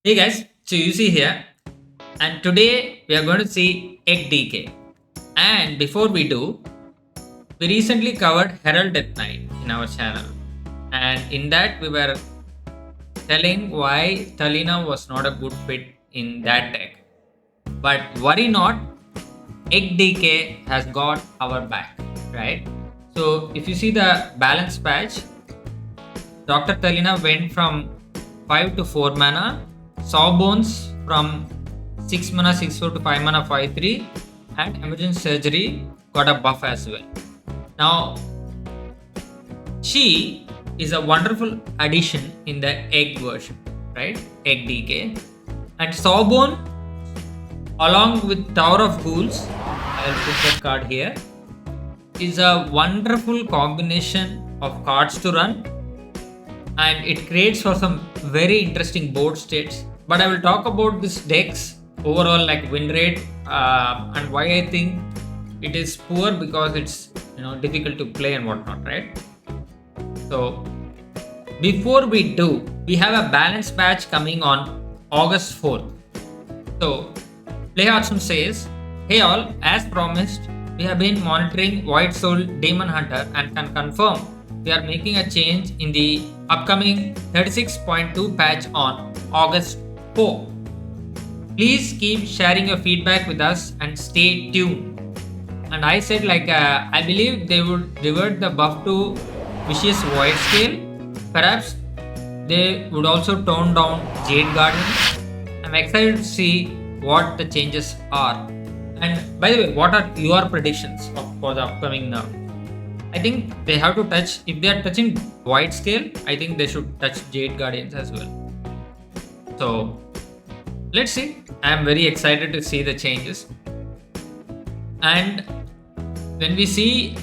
Hey guys, so you see here, and today we are going to see egg decay. And before we do, we recently covered Herald Death Knight in our channel, and in that we were telling why Talina was not a good fit in that deck. But worry not, egg decay has got our back, right? So if you see the balance patch, Dr. Talina went from 5 to 4 mana, Sawbones from 6 mana 6/4 to 5 mana 5/3, and Emergent Surgery got a buff as well. Now, she is a wonderful addition in the egg version, right? Egg decay. And Sawbone, along with Tower of Ghouls, I'll put that card here, is a wonderful combination of cards to run, and it creates for some very interesting board states. But I will talk about this deck's overall like win rate and why I think it is poor, because it's difficult to play and whatnot, right? So before we do, we have a balance patch coming on August 4th. So Play Hearthstone says, hey all, as promised, we have been monitoring White Soul Demon Hunter and can confirm we are making a change in the upcoming 36.2 patch on August 4. Please keep sharing your feedback with us and stay tuned. And I said I believe they would revert the buff to Vicious Void Scale. Perhaps they would also tone down Jade Guardian. I'm excited to see what the changes are. And by the way, what are your predictions for the upcoming nerf? I think they have to touch, if they are touching Void Scale, I think they should touch Jade Guardians as well. So let's see. I am very excited to see the changes. And when we see,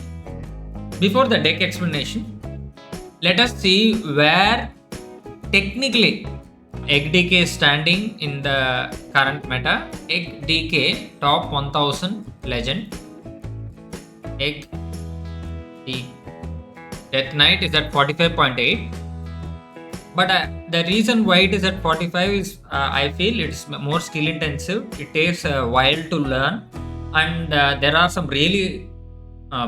before the deck explanation, let us see where technically Egg Decay is standing in the current meta. Egg Decay top 1000 legend. Egg Death Knight is at 45.8. But the reason why it is at 45 is I feel it's more skill intensive. It takes a while to learn, and there are some really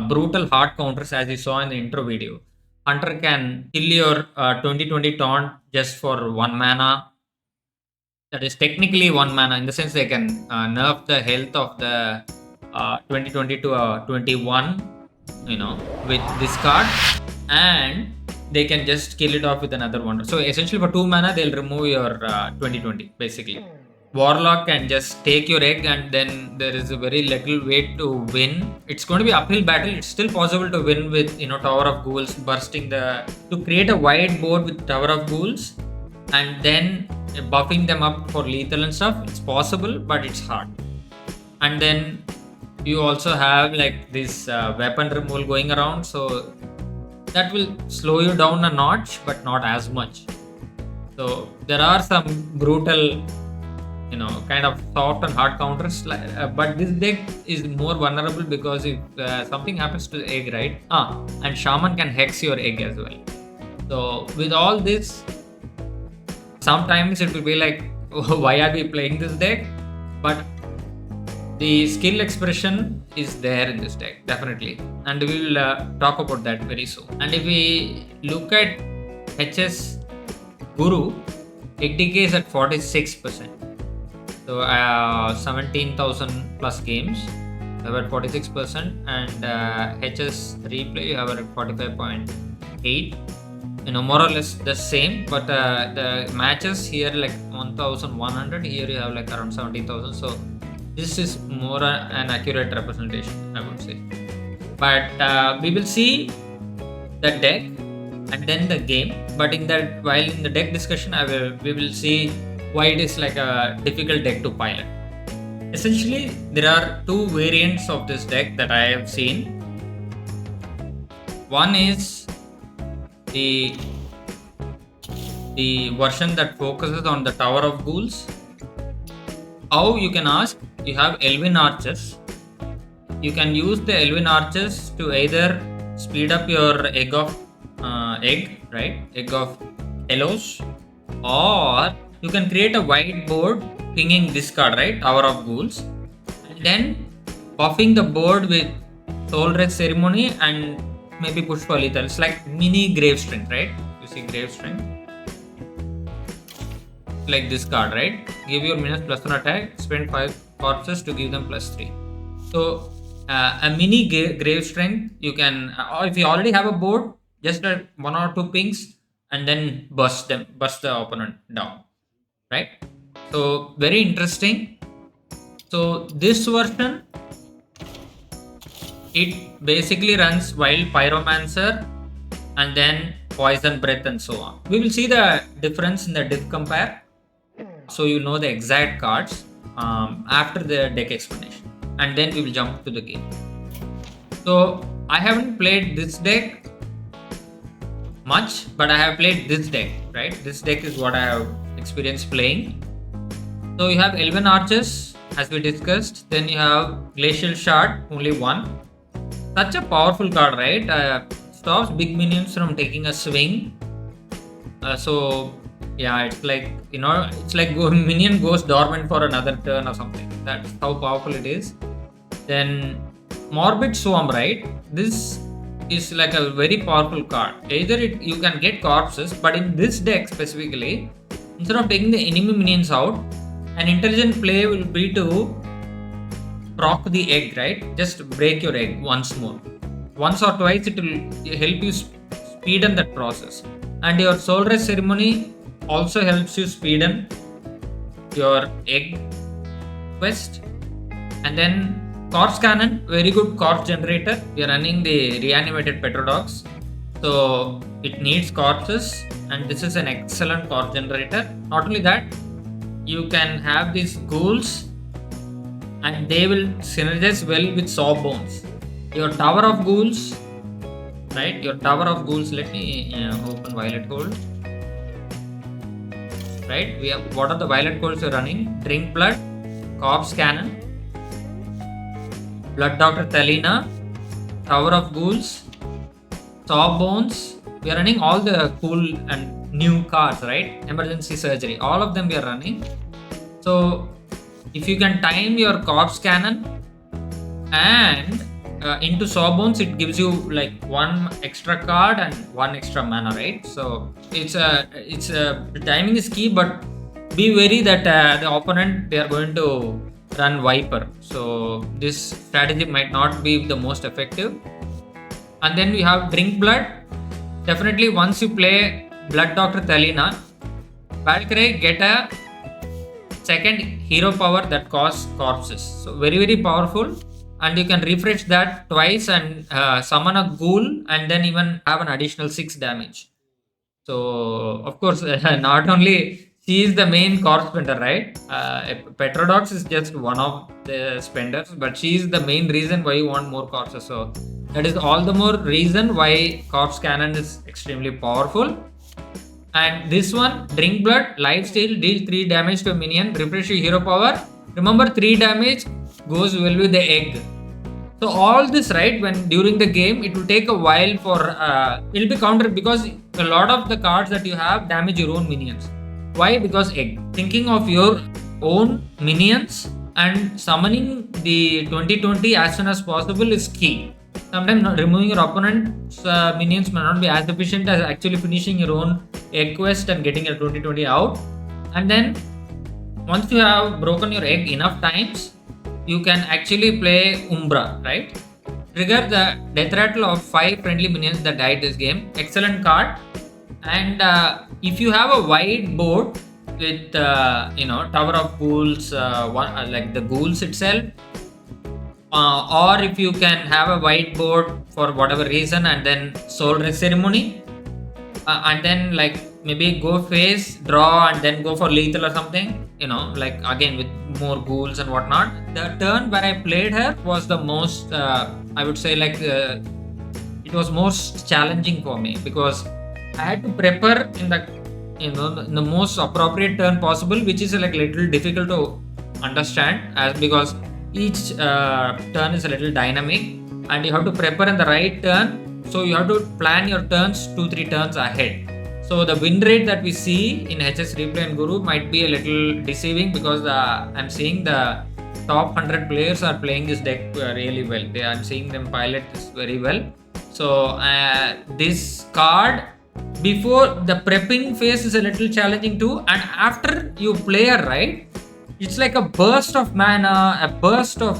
brutal hard counters, as you saw in the intro video. Hunter can kill your 2020 taunt just for 1 mana. That is technically 1 mana, in the sense they can nerf the health of the 2020 to 21, with this card, and they can just kill it off with another wonder. So essentially for 2 mana they'll remove your 2020 basically. Warlock can just take your egg, and then there is a very little way to win. It's going to be uphill battle. It's still possible to win with Tower of Ghouls, to create a wide board with Tower of Ghouls and then buffing them up for lethal and stuff. It's possible, but it's hard. And then you also have this weapon removal going around, so that will slow you down a notch, but not as much. So there are some brutal kind of soft and hard counters, but this deck is more vulnerable because if something happens to the egg, right? And Shaman can hex your egg as well. So with all this, sometimes it will be like, why are we playing this deck? But the skill expression is there in this deck, definitely, and we will talk about that very soon. And if we look at HS Guru, Egg Decay is at 46%. So 17,000 plus games, you have at 46%, and HS Replay you have at 45.8. More or less the same, but the matches here 1,100. Here you have around 17,000. So this is more an accurate representation, I would say. But we will see the deck and then the game. But while in the deck discussion, we will see why it is a difficult deck to pilot. Essentially, there are 2 variants of this deck that I have seen. One is the version that focuses on the Tower of Ghouls. How, you can ask? You have Elven Archers. You can use the Elven Archers to either speed up your egg of egg of hellos, or you can create a whiteboard pinging this card, right, Hour of Ghouls, and then buffing the board with Soul Rest Ceremony and maybe push for lethal. It's like mini Grave Strength, right? You see Grave Strength, like this card, right? Give your minions +1 attack, spend 5 corpses to give them +3. So a mini Grave Strength, you can, if you already have a board, just 1 or 2 pings and then burst the opponent down, right? So very interesting. So this version, it basically runs Wild Pyromancer and then Poison Breath and so on. We will see the difference in the diff compare, so you know the exact cards after the deck explanation, and then we will jump to the game. So I haven't played this deck much, but I have played this deck, right? This deck is what I have experienced playing. So you have Elven Archers, as we discussed. Then you have Glacial Shard, only 1. Such a powerful card, right? Stops big minions from taking a swing. So yeah, it's like, it's like minion goes dormant for another turn or something. That's how powerful it is. Then Morbid Swarm, right? This is like a very powerful card. Either you can get corpses, but in this deck specifically, instead of taking the enemy minions out, an intelligent play will be to proc the egg, right? Just break your egg once more. Once or twice it will help you speeden that process. And your Soul Rest Ceremony also helps you speeden your egg quest. And then Corpse Cannon, very good corpse generator. We are running the reanimated Petrodogs, so it needs corpses, and this is an excellent corpse generator. Not only that, you can have these ghouls and they will synergize well with Sawbones. Your Tower of Ghouls, right? Your Tower of Ghouls, let me open Violet Gold. Right? We have, what are the Violet Golds you're running? Drink Blood, Corpse Cannon, Blood Doctor Thalina, Tower of Ghouls, Sawbones. We are running all the cool and new cards, right? Emergency Surgery, all of them we are running. So if you can time your Corpse Cannon and into Sawbones, it gives you like 1 extra card and 1 extra mana, right? So the timing is key, but be wary that the opponent, they are going to run Viper, so this strategy might not be the most effective. And then we have Drink Blood. Definitely once you play Blood Doctor Thalina, Valkyrie get a second hero power that costs corpses, so very powerful, and you can refresh that twice and summon a ghoul and then even have an additional 6 damage. So of course not only she is the main corpse spender, right? Petrodox is just one of the spenders, but she is the main reason why you want more corpses. So that is all the more reason why Corpse Cannon is extremely powerful. And this one, Drink Blood, Lifesteal, deal 3 damage to a minion, refresh your hero power. Remember, 3 damage goes well with the egg. So all this, right, when during the game, it will take a while for, it will be countered because a lot of the cards that you have damage your own minions. Why? Because egg. Thinking of your own minions and summoning the 2020 as soon as possible is key. Sometimes removing your opponent's minions may not be as efficient as actually finishing your own egg quest and getting your 2020 out. And then once you have broken your egg enough times, you can actually play Umbra, right? Trigger the death rattle of 5 friendly minions that died this game. Excellent card. And if you have a wide board with Tower of Ghouls, like the Ghouls itself, or if you can have a white board for whatever reason and then Soul Rest Ceremony, and then like maybe go face, draw and then go for lethal or something, like again with more ghouls and whatnot. The turn where I played her was the most, I would say like it was most challenging for me because I had to prepare in the most appropriate turn possible, which is like little difficult to understand because each turn is a little dynamic and you have to prepare in the right turn So you have to plan your turns 2-3 turns ahead. So the win rate that we see in HS Replay and Guru might be a little deceiving, because I'm seeing the top 100 players are playing this deck really well. I'm seeing them pilot this very well. So this card, before the prepping phase, is a little challenging too, and after you play a ride, it's like a burst of mana, a burst of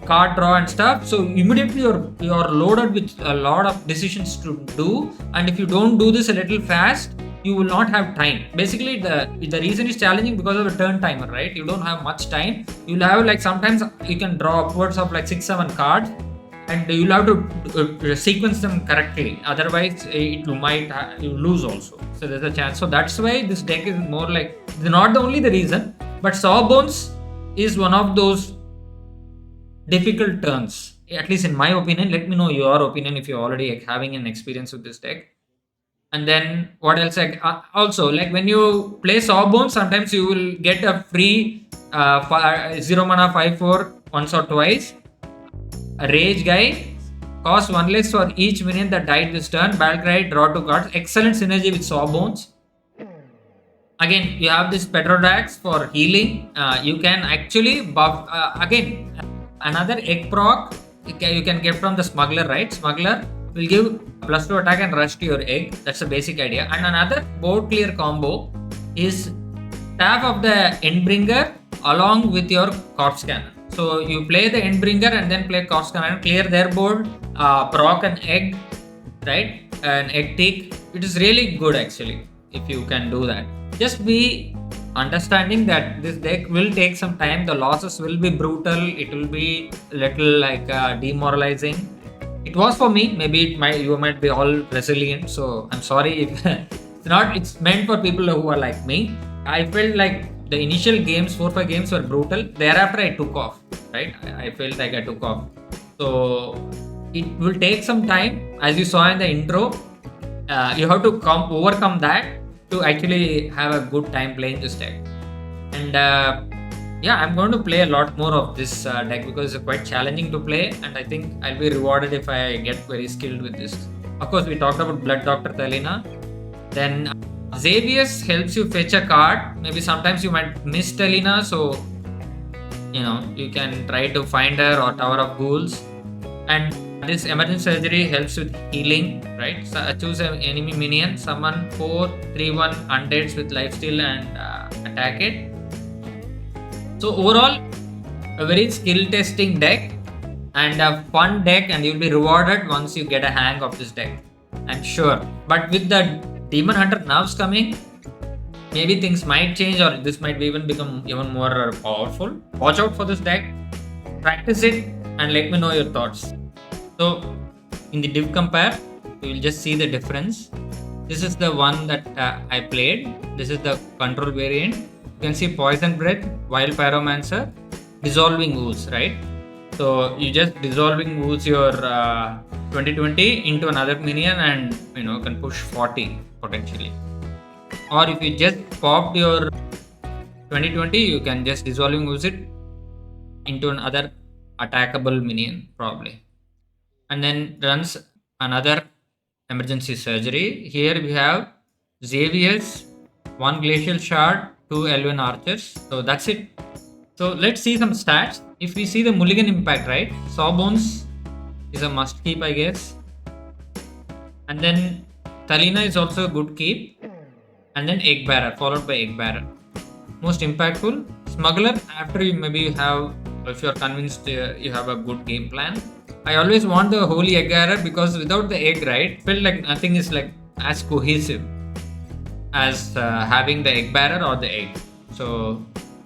card draw and stuff. So immediately you're loaded with a lot of decisions to do, and if you don't do this a little fast, you will not have time. Basically, the reason is challenging because of the turn timer, right? You don't have much time. You'll have like, sometimes you can draw upwards of like 6-7 cards, and you'll have to sequence them correctly. Otherwise, you lose also. So there's a chance. So that's why this deck is more like, not the only the reason, but Sawbones is one of those difficult turns, at least in my opinion. Let me know your opinion if you're already having an experience with this deck. And then what else? Also, like when you play Sawbones, sometimes you will get a free 0 mana 5/4 once or twice. A Rage guy, cost 1 less for each minion that died this turn. Battle Cry, draw 2 cards. Excellent synergy with Sawbones. Again, you have this Petrodax for healing. You can actually buff again. Another egg proc you can get from the Smuggler, right? Smuggler will give +2 attack and rush to your egg. That's the basic idea. And another board clear combo is Staff of the Endbringer along with your Corpse Cannon. So you play the Endbringer and then play Corpse Cannon, clear their board, proc an egg, right? An egg tick. It is really good actually if you can do that. Just be understanding that this deck will take some time. The losses will be brutal. It will be a little like demoralizing. It was for me. Maybe you might be all resilient. So I'm sorry if it's not. It's meant for people who are like me. I felt like the initial games, 4-5 games, were brutal. Thereafter, I took off. Right? I felt like I took off. So it will take some time. As you saw in the intro, you have to overcome that to actually have a good time playing this deck. And yeah, I'm going to play a lot more of this deck because it's quite challenging to play, and I think I'll be rewarded if I get very skilled with this. Of course, we talked about Blood Doctor Thalina. Then Xavius helps you fetch a card. Maybe sometimes you might miss Thalina, so you can try to find her, or Tower of Ghouls. And this Emergency Surgery helps with healing, right? So choose an enemy minion, summon 4/3/1 undeads with lifesteal and attack it. So overall, a very skill testing deck and a fun deck, and you'll be rewarded once you get a hang of this deck, I'm sure. But with the Demon Hunter nerfs coming, maybe things might change, or this might even become even more powerful. Watch out for this deck, practice it, and let me know your thoughts. So in the div compare, you will just see the difference. This is the one that I played. This is the control variant. You can see Poison Breath, Wild Pyromancer, Dissolving Ooze, right? So you just Dissolving Ooze your 2020 into another minion, and can push 40 potentially. Or if you just popped your 2020, you can just Dissolving Ooze it into another attackable minion probably. And then runs another Emergency Surgery. Here we have Xavius, 1 Glacial Shard, 2 Elven Archers. So that's it. So let's see some stats. If we see the Mulligan impact, right? Sawbones is a must keep, I guess. And then Thalina is also a good keep. And then Egg Bearer, followed by Egg Bearer. Most impactful, Smuggler, after you have, if you're convinced you have a good game plan. I always want the Holy Egg Bearer, because without the egg, right, felt like nothing is like as cohesive as having the Egg Bearer or the egg. So,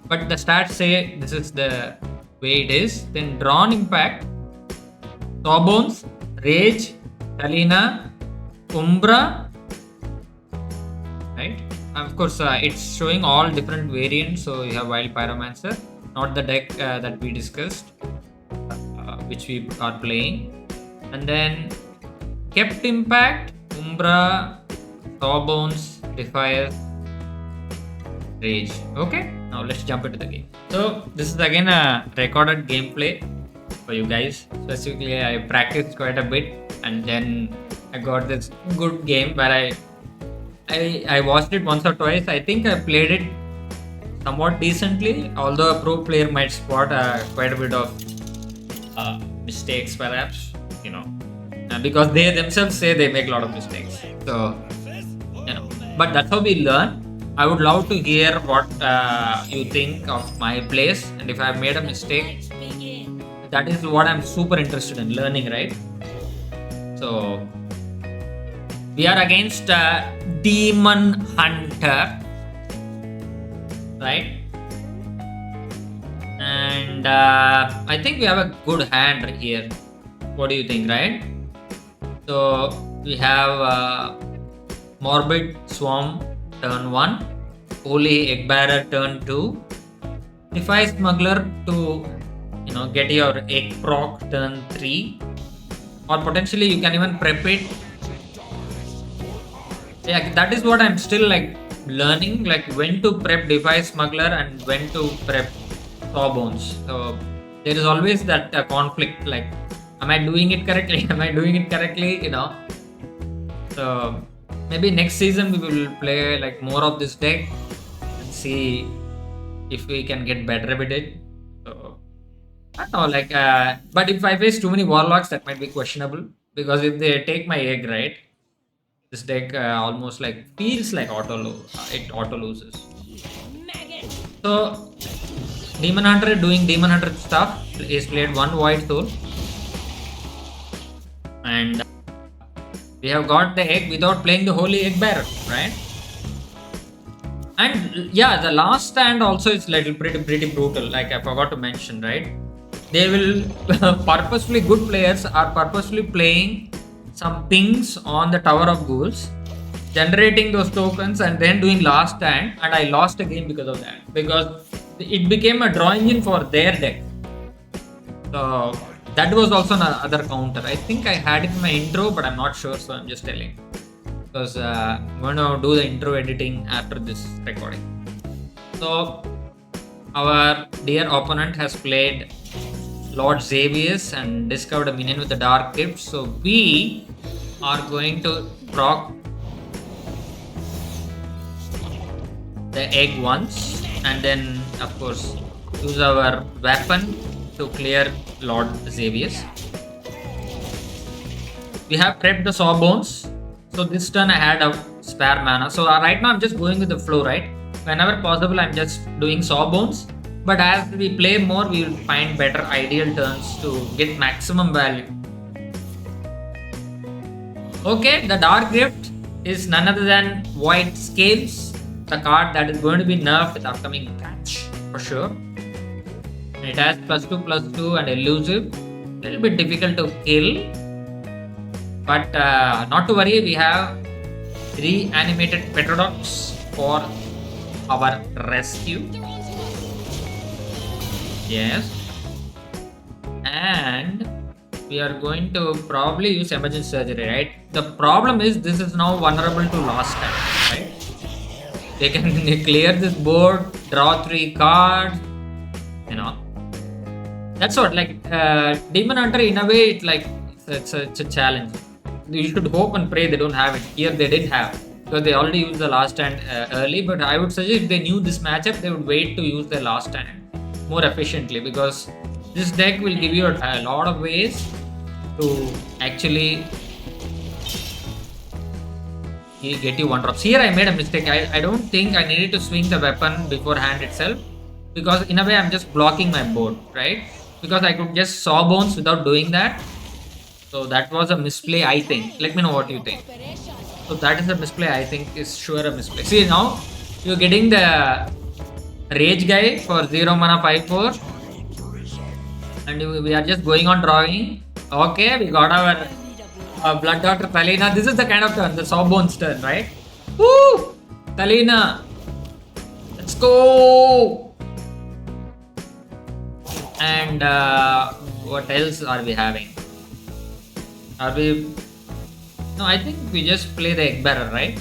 but the stats say this is the way it is. Then Drawn Impact, Sawbones, Rage, Thalina, Umbra, right? Of course, it's showing all different variants. So you have Wild Pyromancer, not the deck that we discussed, which we are playing. And then Kept Impact, Umbra, Sawbones, Defier, Rage. Okay, now let's jump into the game. So this is again a recorded gameplay for you guys. Specifically, I practiced quite a bit and then I got this good game where I watched it once or twice. I think I played it somewhat decently, although a pro player might spot quite a bit of mistakes, perhaps, because they themselves say they make a lot of mistakes. So, but that's how we learn. I would love to hear what you think of my plays, and if I've made a mistake, that is what I'm super interested in learning, right? So, we are against Demon Hunter, right? And I think we have a good hand here. What do you think, right? So we have Morbid Swarm turn 1, Holy Eggbearer turn 2, Defy Smuggler to get your egg proc turn 3, or potentially you can even prep it. Yeah, that is what I'm still learning, when to prep Defy Smuggler and when to prep Sawbones. So there is always that conflict, am I doing it correctly? Am I doing it correctly? So maybe next season we will play more of this deck and see if we can get better with it. So I don't know, but if I face too many warlocks, that might be questionable, because if they take my egg, right, this deck almost feels like it auto loses. So Demon Hunter doing Demon Hunter stuff is played 1 Void Soul, and we have got the egg without playing the Holy Egg Bearer, right? And yeah, the last stand also is pretty brutal. I forgot to mention, right? They will purposefully, good players are purposefully playing some things on the Tower of Ghouls, generating those tokens, and then doing last stand. And I lost a game because of that, because it became a draw engine for their deck. So that was also another counter. I think I had it in my intro, but I'm not sure, so I'm just telling, because I'm going to do the intro editing after this recording. So our dear opponent has played Lord Xavius and discovered a minion with the Dark Gift. So we are going to proc the egg once, and then of course use our weapon to clear Lord Xavius. We have prepped the Sawbones. So this turn I had a spare mana. So right now I'm just going with the flow, right? Whenever possible I'm just doing Sawbones. But as we play more, we will find better ideal turns to get maximum value. Okay, the Dark Gift is none other than Void Scales, the card that is going to be nerfed with upcoming patch for sure. It has +2/+2 and elusive. A little bit difficult to kill, but not to worry. We have 3 animated Petrodox for our rescue. Yes, and we are going to probably use emergency surgery, right? The problem is this is now vulnerable to last time, right? They can clear this board, draw 3 cards, That's what Demon Hunter in a way it's a challenge. You should hope and pray they don't have it. Here they did have, because they already used the last stand early. But I would suggest if they knew this matchup, they would wait to use their last stand more efficiently, because this deck will give you a lot of ways to actually get you 1-drops. Here I made a mistake. I don't think I needed to swing the weapon beforehand itself, because in a way I'm just blocking my board, right? Because I could just Sawbones without doing that. So that was a misplay, I think. Let me know what you think. So that is a misplay, I think is sure a misplay. See, now you're getting the Rage guy for 0 mana 5/4, and we are just going on drawing. Okay, we got our Blood Doctor Talina. This is the kind of turn, the Sawbones turn, right? Woo! Talina! Let's go! And what else are we having? No, I think we just play the Egg Bearer, right?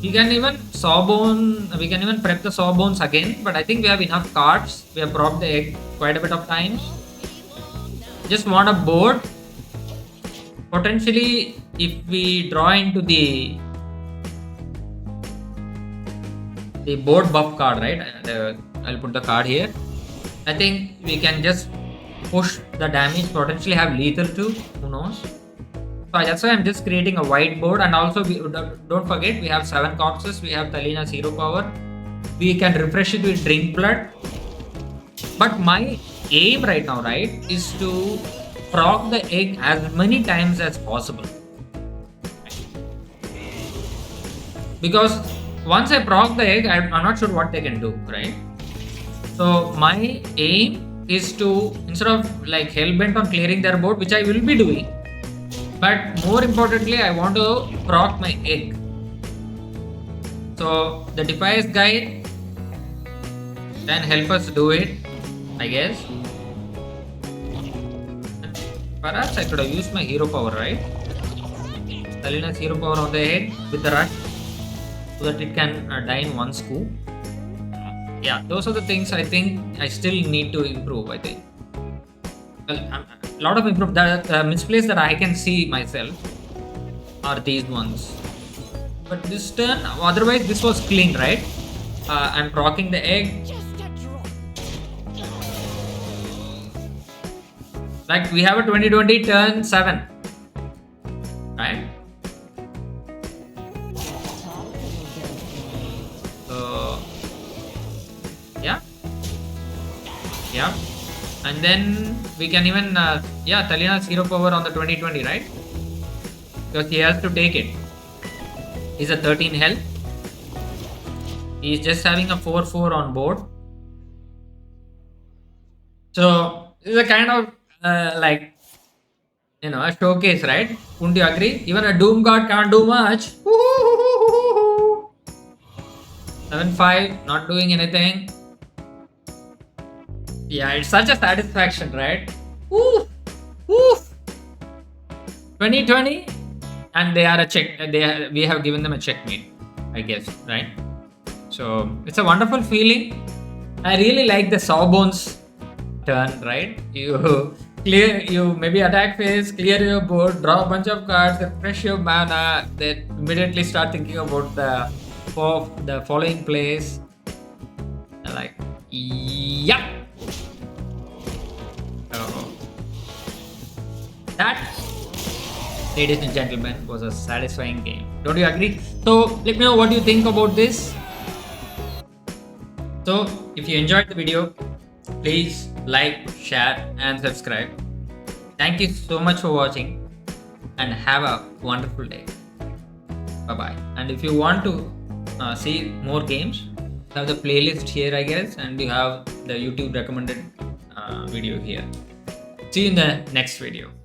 We can even prep the Sawbones again, but I think we have enough cards. We have propped the egg quite a bit of times. Just want a board potentially, if we draw into the board buff card, right? I'll put the card here. I think we can just push the damage, potentially have lethal too. Who knows? So that's why I'm just creating a whiteboard. And also, don't forget, we have 7 corpses. We have Talina's hero power. We can refresh it with drink blood. But my aim right now, right, is to proc the egg as many times as possible. Because once I proc the egg, I'm not sure what they can do, right? So my aim is to, instead of like hellbent on clearing their board, which I will be doing, but more importantly, I want to proc my egg. So the Defiance guy can help us do it, I guess. Perhaps I could have used my hero power, right? Talina's hero power on the egg with the rush, so that it can die in one scoop. Yeah, those are the things I think I still need to improve. I think a lot of improve. The misplays that I can see myself are these ones. But this turn, otherwise this was clean, right? I'm proccing the egg. Like we have a 2020 turn 7, right? So yeah, and then we can even Talina's hero power on the 2020, right? Because he has to take it. He's a 13 health. He's just having a 4/4 on board. So this is a kind of like, you know, a showcase, right? Wouldn't you agree? Even a Doom God can't do much. 7/5, not doing anything. Yeah, it's such a satisfaction, right? Woo! Woo! 2020, and they are a check. We have given them a checkmate, I guess, right? So it's a wonderful feeling. I really like the Sawbones turn, right? You maybe attack phase, clear your board, draw a bunch of cards, refresh your mana, then immediately start thinking about the following plays. Like, yeah. That, ladies and gentlemen, was a satisfying game. Don't you agree? So let me know what you think about this. So if you enjoyed the video, please like, share and subscribe. Thank you so much for watching and have a wonderful day. Bye bye. And if you want to see more games, you have the playlist here, I guess, and you have the YouTube recommended video here. See you in the next video.